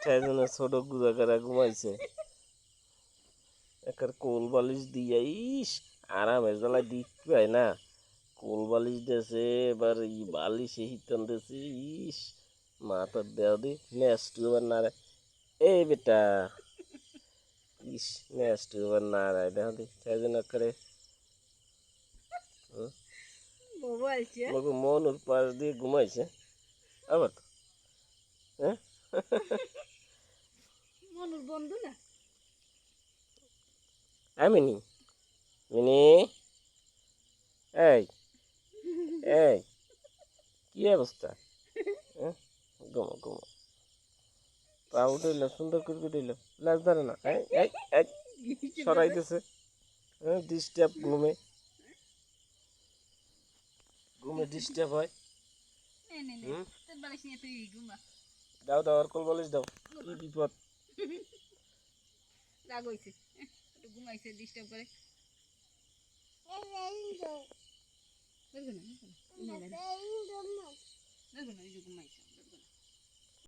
সেই জন্য ছোট গুজাকারা ঘুমাইছে একার কোল বালিশ দিয়া ইস আরামের জ্বালায় দিক পায় না কোল বালিশ দিয়েছে এবার এই বালিশে হিতান দিয়েছে ইস মাথার দেওয়া দি নেস্ট এবার না রে এই বেটা ইস নেস্ট এবার না রে দেখা দি সেই জন্য করে মনুর পাশ দিয়ে ঘুমাইছে আবার তো হ্যাঁ মনুর বন্ধু না মিনি মিনি এই এই কি অবস্থা হ্যাঁ ঘুমো ঘুমো পা উঠইল সুন্দর করে উঠইল লাজ ধরে না সরাইতেছে হ্যাঁ ডিস্টার্ব ঘুমে ঘুমে ডিস্টার্ব হয় দাও দাও আর কোল বালিশ দাও কি বিপদ রাগ হইছে একটু ঘুমাইছে ডিস্টার্ব করে ঘুমাইছে